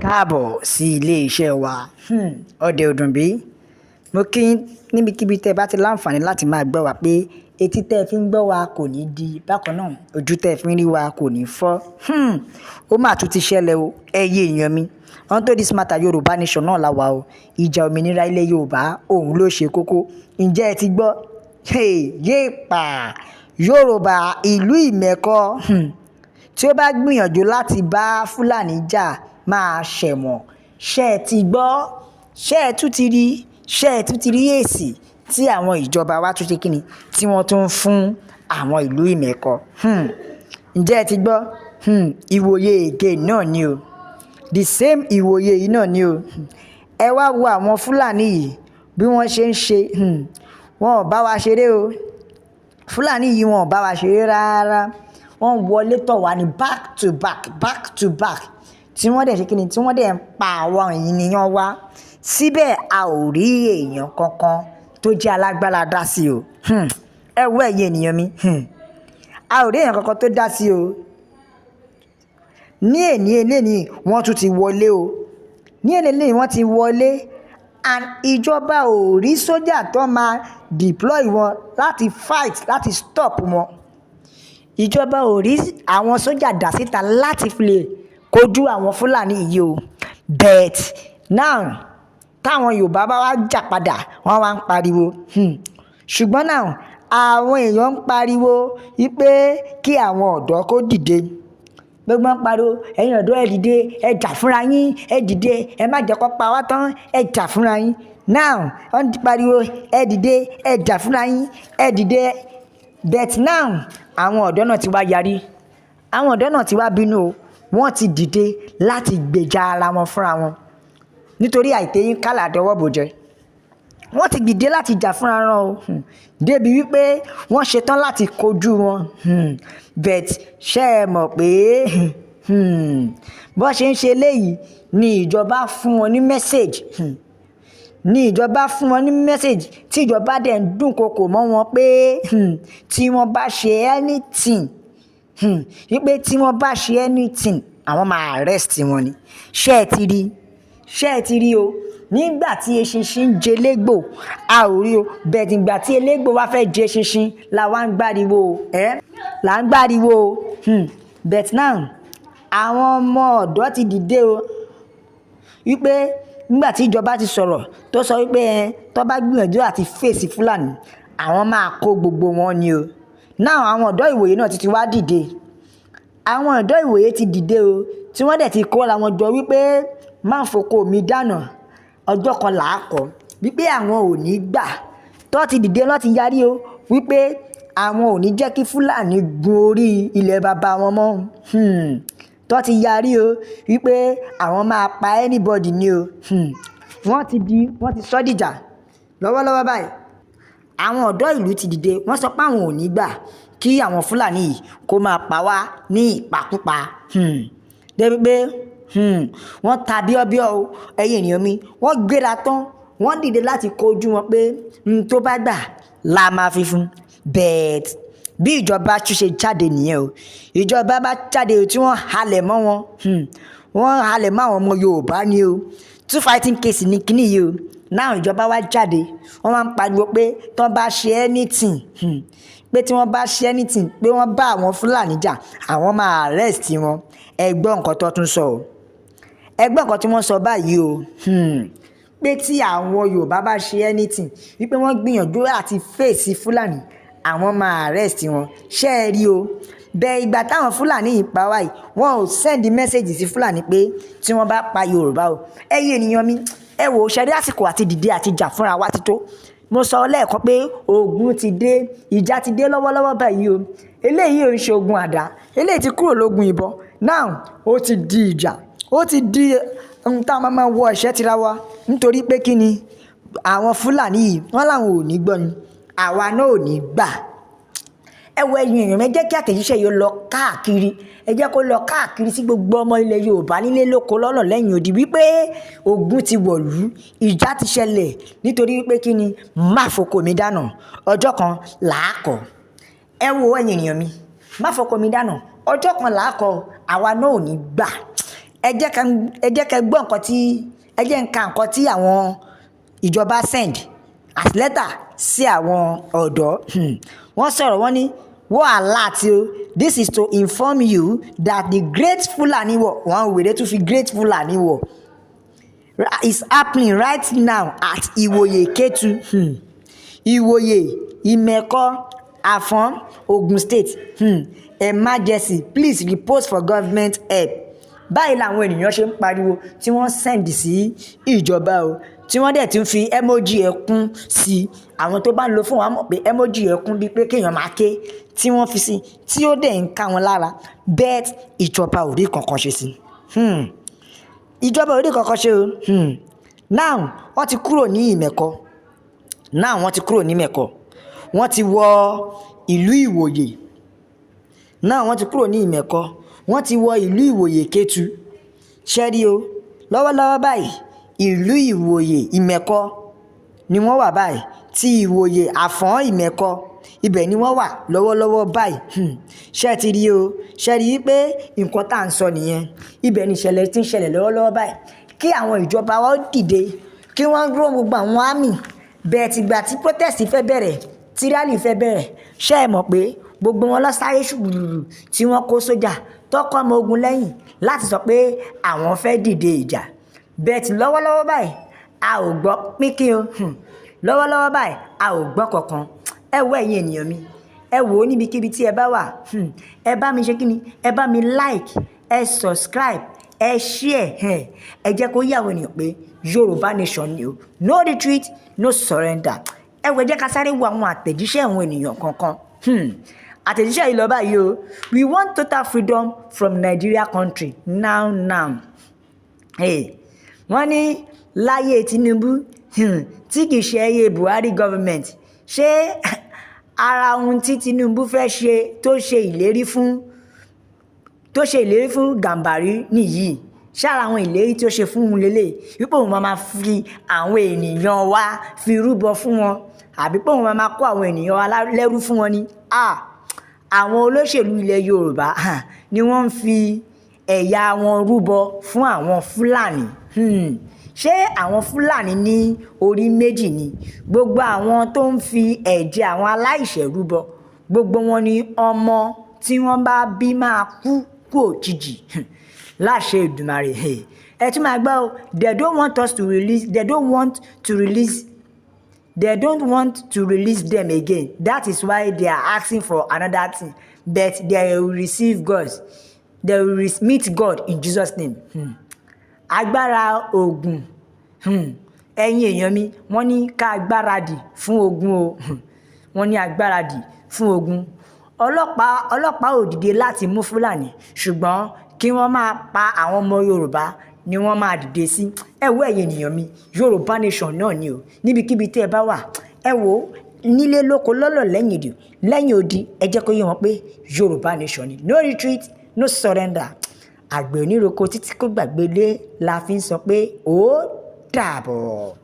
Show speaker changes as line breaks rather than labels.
káàbọ̀ sí ilé iṣẹ́ wa ọdẹ òdùnbí. Mo kí yín níbikíbi tẹ́ ẹ bá ti láǹfààní láti máa gbọ́ wa pé etí tẹ́ ẹ fi ń gbọ́ wa kò ní di, bákan náà ojú tẹ́ ẹ fi ń rí wa kò ní fọ́. Ó mà tún ti ṣẹlẹ̀ o, ẹ̀yin èèyàn mi. Onto this matter Yorùbá nation náà la wà o. Ìjà òmìnira ilẹ̀ Yorùbá òun ló ṣe kókó. Ǹjẹ́ ẹ ti gbọ́? Yéèpà Yorùbá ìlú Ìmẹ̀kọ tí ó bá gbìyànjú láti bá Fúlàní jà máa ṣẹ̀wọ̀n. Ṣé ẹ ti gbọ́? Ṣé ẹ tún ti rí? Ṣé ẹ tún ti rí èsì tí àwọn ìjọba wa tún ṣe kíni tí wọ́n tún ń fún àwọn ìlú Ìmẹ̀kọ? Ǹjẹ́ ẹ ti gbọ́? Ìwòye ègè náà ni o. The same ìwòye yìí náà ni o. Ẹ wá wo àwọn Fúlàní yìí bí wọ́n ṣe ń ṣe. Wọn ò bá wa ṣeré o. Fúlàní yìí wọn ò bá wa ṣeré rárá. Wọ́n wọlé tọ̀ wá ní back to back, back to back. Tí wọ́n dẹ̀ ṣe kíni tí wọ́n dẹ̀ ń pa àwọn ènìyàn wa. Síbẹ̀ a ò rí èèyàn kankan tó jẹ́ alágbára dá sí o. Ẹ wo ẹ̀yin ènìyàn mi. A ò rí èèyàn kankan tó dá sí o. Ní eléni wọ́n tún ti wọlé o. Ní eléni wọ́n ti wọlé and ìjọba ò rí sójà tó máa deploy wọn láti fight láti stop wọn. Ìjọba ò rí àwọn sójà dà síta láti fi lè kojú àwọn Fúlàní yìí o. But now táwọn Yorùbá bá wá jà padà wọ́n wá ń pariwo. Ṣùgbọ́n now àwọn èèyàn ń pariwo wípé kí àwọn ọ̀dọ́ kó dìde. Gbogbo ń pariwo ẹ̀yin ọ̀dọ́ ẹ dìde, ẹ jà fúnra yín, ẹ dìde, ẹ má jẹ́ kó pa wá tán, ẹ jà fúnra yín. Now wọ́n pariwo ẹ dìde, ẹ jà fúnra yín, ẹ dìde. But now àwọn ọ̀dọ́ náà ti wá yarí. Àwọn ọ̀dọ́ náà ti wá bínú o. Wọ́n ti dìde láti gbèjà ara wọn fúnra wọn. Nítorí àìtẹ́yìn kálà dọwọ́ bòjẹ́. Wọ́n ti dìde láti jà fúnra wọn o. Débi wípé wọ́n ṣetán láti kojú wọn. But ṣé ẹ mọ̀ pé bó ṣe ń ṣe léyìí ni ìjọba fún wọn ní message. Ni ìjọba fún wọn ní message tí ìjọba dẹ̀ ń dúnkokò mọ́ wọn pé tí wọ́n bá ṣe anything wípé tí wọ́n bá ṣe anything àwọn máa arrest wọn ni. Ṣé ẹ ti rí? Ṣé ẹ ti rí o? Nígbà tí eṣinṣin ń jẹ elégbò a ò rí o. Bẹ̀ẹ̀ ìgbà tí elégbò wá fẹ́ jẹ eṣinṣin la wá ń gbáriwo o. Là ń gbáriwo o. But now àwọn ọmọ ọ̀dọ́ ti dìde o. Wípé nígbà tí ìjọba ti sọ̀rọ̀ tó sọ wípé tó bá gbìyànjú àti fèsì Fúlàní àwọn máa kó gbogbo wọn ni o. Now àwọn ọ̀dọ́ ìwòye náà ti wá dìde. Àwọn ọ̀dọ́ ìwòye ti dìde o. Tí wọ́n dẹ̀ ti kóra wọn jọ wípé má foko mi dànù ọjọ́ kan là á kọ́. Wípé àwọn ò ní gbà. Tó ti dìde lọ́ ti yarí o. Wípé àwọn ò ní jẹ́ kí Fúlàní gun orí ilẹ̀ baba wọn mọ́. Tó ti yarí o. Wípé àwọn máa pa anybody ni o. Wọ́n ti sọ́ dìjà. Lọ́wọ́lọ́wọ́ báyìí àwọn ọ̀dọ́ ìlú ti dìde. Wọ́n sọ pé àwọn ò ní gbà kí àwọn Fúlàní yìí kó máa pa wá ní ìpakúpa. Débi pé wọ́n ta bíọ́bíọ́ o. Ẹ̀yin ènìyàn mi wọ́n gbéra tán. Wọ́n dìde láti kojú wọn pé tó bá gbà la máa fi fún. But bí ìjọba tún ṣe jáde nìyẹn o. Ìjọba bá jáde tí wọ́n halẹ̀ mọ́ wọn. Wọ́n halẹ̀ mọ́ àwọn ọmọ Yorùbá ni o. Two fighting case ní kíní yìí o. Now ìjọba wá jáde. Wọ́n máa ń pariwo pé tí wọ́n bá ṣe anything. Pé tí wọ́n bá ṣe anything pé wọ́n bá àwọn Fúlàní jà àwọn máa arrest wọn. Ẹ gbọ́ nǹkan tó tún sọ o. Ẹ gbọ́ nǹkan tí wọ́n sọ báyìí o. Pé tí àwọn Yorùbá bá ṣe anything wípé wọ́n gbìyànjú àti fèsì Fúlàní àwọn máa arrest wọn. Ṣé ẹ rí o? Bẹ́ẹ̀ ìgbà táwọn Fúlàní yìí pa wá yìí wọ́n ò send message sí Fúlàní pé tí wọ́n bá pa Yorùbá o. Ẹ̀yin ènìyàn mi ẹ wò ṣẹ́rí àsìkò àti dìde àti jà fúnra wa ti tó. Mo sọ lẹ́ẹ̀kan pé ogun ti dé, ìjà ti dé lọ́wọ́lọ́wọ́ báyìí o. Eléyìí ò ń ṣe ogun àdá. Eléyìí ti kúrò lógun ìbọn. Now ó ti di ìjà. Ó ti di ohun tá a máa wọ ẹ̀ṣẹ́ tira wa. Nítorí pé kí ni àwọn Fúlàní yìí wọ́n láwọn ò ní gbọ́ ni. Àwa náà ò ní gbà. Ẹ wo ẹ̀yin èèyàn mi jẹ́ kí àtẹ̀jíṣẹ́ yóò lọ káàkiri. Ẹ jẹ́ kó lọ káàkiri sí gbogbo ọmọ ilẹ̀ Yorùbá nílé lóko lọ́nà lẹ́yìn odi wípé ogun ti wọ̀lú. Ìjà ti ṣẹlẹ̀ nítorí wípé kí ni má foko mi dànù ọjọ́ kan là á kọ́. Ẹ wo ẹ̀yin èèyàn mi má foko mi dànù ọjọ́ kan là á kọ́ àwa náà ò ní gbà. ẹ jẹ́ ká gbọ́ nǹkan tí ẹ jẹ́ ń ka nǹkan tí àwọn ìjọba send as letter sí àwọn ọ̀dọ́. Wọ́n sọ̀rọ̀ wọ́n ní wọ́n alert o, this is to inform you that the great Fulani war, wọ́n wèrè tún fi great Fulani war is happening right now at Iwoye Ketu, Iwoye, Imeko, Afon, Ogun State. Emergency, please report for government help. Báyìí làwọn ènìyàn ṣe ń pariwo tí wọ́n send sí ìjọba o, tí wọ́n dẹ̀ ti ń fi emoji ẹkún sí. Àwọn tó bá ń lo fún wa mọ̀ pé emoji ẹkún bíi pé kéèyàn máa ké tí wọ́n fi sí, tí ó dẹ̀ ń ká wọn lára, bet ìjọba ò rí kankan ṣe sí. Ìjọba ò rí kankan ṣe o. Now wọ́n ti kúrò ní Ìmẹ̀kọ, wọ́n ti wọ ìlú Ìwòyè. Now wọ́n ti kúrò ní Ìmẹ̀kọ, wọ́n ti wọ ìlú Ìwòyè Kétu. Ṣẹ́rí o, lọ́wọ́lọ́wọ́ báyìí ìlú Ìwòyè Ìmẹ̀kọ ni wọ́n wà báyìí, tí Ìwòyè Àfọ̀n Ìmẹ̀kọ ibẹ̀ ni wọ́n wà lọ́wọ́lọ́wọ́ báyìí. Ṣé ti rí o, ṣe rí pé nǹkan tá à ń sọ nìyẹn, ibẹ̀ ni ìṣẹ̀lẹ̀ tí ń ṣẹlẹ̀ lọ́wọ́lọ́wọ́ báyìí. Kí àwọn ìjọba wa dìde, kí wọ́n ró gbogbo àwọn àmì bẹ́ẹ̀ tìgbà tí protest fẹ́ bẹ̀rẹ̀, tí rally fẹ́ bẹ̀rẹ̀. Ṣé ẹ mọ̀ pé gbogbo wọn lọ sáré ṣùgbùrù tí wọ́n kó sójà tọkọ ọmọ ogun lẹ́yìn láti sọ pé àwọn fẹ́ dìde ìjà. Bẹ́ẹ̀ tí lọ́wọ́lọ́wọ́ báyìí a ò gbọ́ pínpín o. Lọ́wọ́lọ́wọ́ báyìí a ò gbọ́ kankan. Ẹ wo ẹ̀yin ènìyàn mi, ẹ wò ó níbikíbi tí ẹ bá wà. Ẹ bá mi ṣe kí ni? Ẹ bá mi like, ẹ subscribe, ẹ share. Ẹ jẹ́ kó yé àwọn ènìyàn pé Yorùbá nation ni o, no retreat, no surrender. Ẹ wo, ẹ jẹ́ ká sáré wo àwọn àtẹ̀jíṣẹ́ àwọn ènìyàn kankan. Àtẹ̀jíṣẹ́ yìí lọ báyìí o. We want total freedom from Nigeria country now. Wọ́n ní láyé Tinubu tí kìí ṣe ẹyẹ Buhari government, ṣé ara ohun tí Tinubu fẹ́ ṣe tó ṣe ìlérí fún Gàmbàrí nìyí? Ṣára àwọn ìlérí tí ó ṣe fún un lélẹ̀ wípé òun máa fi àwọn ènìyàn wa fi rúbọ fún wọn, àbí pé òun máa kó àwọn ènìyàn wa lẹ́rú fún wọn ni? Àwọn olóṣèlú ilẹ̀ Yorùbá ni wọ́n ń fi ẹ̀yà wọn rúbọ fún àwọn Fúlàní. Ṣé àwọn Fúlàní ní orí méjì ni? Gbogbo àwọn tó ń fi ẹ̀jẹ̀ àwọn aláìṣẹ̀ rúbọ, gbogbo wọn ni ọmọ tí wọ́n bá bí máa kú òjijì láṣẹ Èdùmàrè. Ẹ tún máa gbọ́ o, they don't want to release them again. That is why they are asking for another thing, but they will receive God. They will meet God in Jesus' name. Agbára ogun. Ẹ̀yin èèyàn mi, wọ́n ní ká gbáradì fún ogun o. Wọ́n ní agbáradì fún ogun. Ọlọ́pàá ò dìde láti mú Fúlàní, ṣùgbọ́n kí wọ́n máa pa àwọn ọmọ Yorùbá ni wọ́n máa dìde sí. Ẹ wo ẹ̀yin ènìyàn mi, Yorùbá nation náà ni o. Níbikíbi tí ẹ bá wà, ẹ wo nílé lóko lọ́lọ́ lẹ́yìn odi, ẹ jẹ́ kó yé wọn pé Yorùbá nation ni. No retreat, no surrender. Àgbẹ̀ oníroko títí kó gbàgbé lé la fi ń sọ pé ó dàbọ̀.